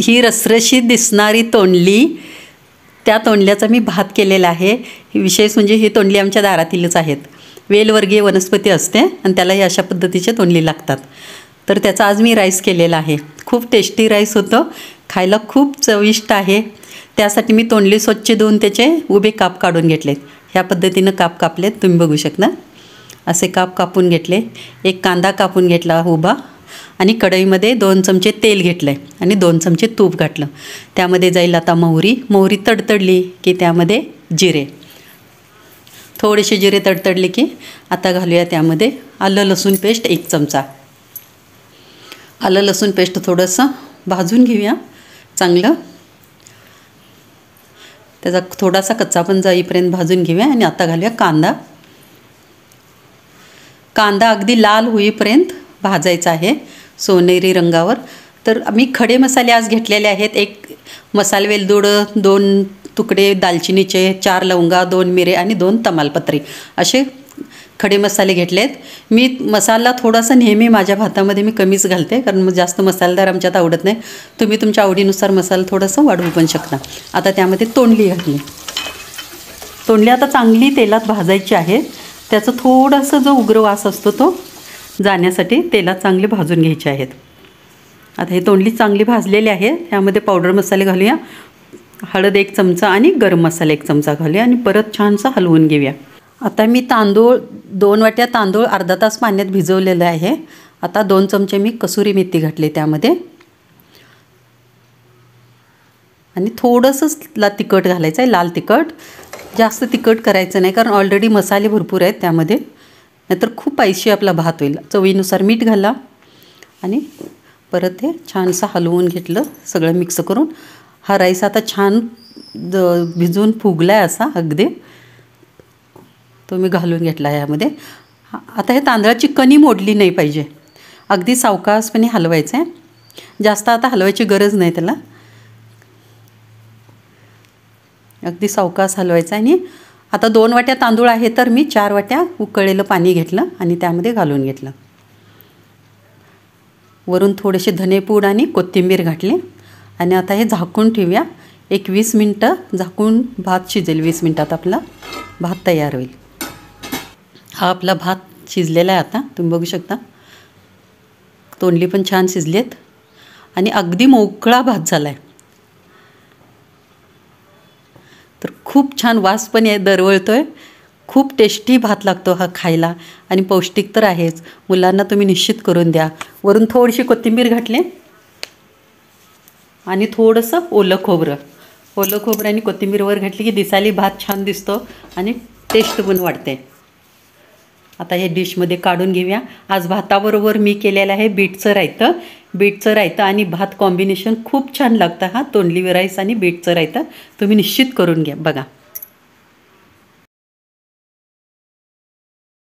ही रसरशीत दिसणारी तोंडली, त्या तोंडल्याचा मी भात केलेला आहे. विशेष म्हणजे ही तोंडली आमच्या दारातीलच आहेत. वेलवर्गीय वनस्पती असते आणि त्याला अशा पद्धतीचे तोंडली लागतात. तर त्याचा आज मी राईस केलेला आहे. खूप टेस्टी राईस होतं, खायला खूप चविष्ट आहे. त्यासाठी मी तोंडली स्वच्छ धुवून त्याचे उभे काप काढून घेतलेत. ह्या पद्धतीनं काप कापलेत, तुम्ही बघू शकता. असे काप कापून घेतले. एक कांदा कापून घेतला उभा आणि कढईमध्ये 2 चमचे तेल घेतलं आहे आणि 2 चमचे तूप घातलं. त्यामध्ये जाईल आता मोहरी तडतडली की त्यामध्ये जिरे, थोडेसे जिरे तडतडले की आता घालूया त्यामध्ये आलं लसूण पेस्ट 1 चमचा. आलं लसूण पेस्ट थोडंसं भाजून घेऊया चांगलं. त्याचा थोडासा कच्चापण जाईपर्यंत भाजून घेऊया. आणि आता घालूया कांदा अगदी लाल होईपर्यंत भाजायचा आहे, सोनेरी रंगावर. तर मी खडे मसाले आज घेतलेले आहेत. 1 मसाला वेलदोड, 2 तुकडे दालचिनीचे, 4 लवंगा, 2 मिरे आणि 2 तमालपत्री असे खडे मसाले घेतलेत. मी मसाला थोडासा नेहमी माझ्या भातामध्ये मी कमीच घालते, कारण जास्त मसालेदार आमच्यात आवडत नाही. तुम्ही तुमच्या आवडीनुसार मसाला थोडंसं वाढवू पण शकता. आता त्यामध्ये तोंडली घातली. तोंडली आता चांगली तेलात भाजायची आहे. त्याचं थोडंसं जो उग्र वास असतो तो जाण्यासाठी तेलात चांगले भाजून घ्यायचे आहेत. आता हे तोंडली चांगली भाजलेली आहे. त्यामध्ये पावडर मसाले घालूया. हळद 1 चमचा आणि गरम मसाला 1 चमचा घालूया आणि परत छानसं हलवून घेऊया. आता मी 2 वाट्या तांदूळ अर्धा तास पाण्यात भिजवलेलं आहे. आता 2 चमचे मी कसुरी मेथी घातली त्यामध्ये आणि थोडंसं तिखट घालायचं आहे, लाल तिखट. जास्त तिखट करायचं नाही, कारण ऑलरेडी मसाले भरपूर आहेत त्यामध्ये, नाहीतर खूप स्पायसी आपला भात होईल. चवीनुसार मीठ घाला आणि परत हे छानसं हलवून घेतलं सगळं मिक्स करून. हा राईस आता छान भिजून फुगला आहे असा अगदी, तो मी घालून घेतला यामध्ये. आता हे तांदळाची कणी मोडली नाही पाहिजे, अगदी सावकाशपणे हलवायचं आहे. जास्त आता हलवायची गरज नाही त्याला, अगदी सावकाश हलवायचं आहे. आणि आता 2 वाट्या तांदूळ आहे तर मी 4 वाट्या उकळलेलं पाणी घेतलं आणि त्यामध्ये घालून घेतलं. वरून थोडेसे धनेपूड आणि कोथिंबीर घातली आणि आता हे झाकून ठेवूया. 20 मिनटं झाकून भात शिजेल. 20 मिनटात आपला भात तयार होईल. हा आपला भात शिजलेला आहे. आता तुम्ही बघू शकता तोंडली पण छान शिजलेत आणि अगदी मोकळा भात झाला आहे. तर खूप छान वास पण दरवळतो आहे. खूप टेस्टी भात लागतो हा खायला आणि पौष्टिक तर आहेच. मुलांना तुम्ही निश्चित करून द्या. वरून थोडीशी कोथिंबीर घातली आणि थोडंसं ओलं खोबरं आणि कोथिंबीरवर घातली की दिसायला भात छान दिसतो आणि टेस्ट पण वाढते. आता हे डिशमध्ये काढून घेऊया. आज भाताबरोबर मी केलेलं आहे बीटचं रायतं आणि भात कॉम्बिनेशन खूप छान लागतं. हा तोंडली राईस आणि बीटचं रायतं तुम्ही निश्चित करून घ्या बघा.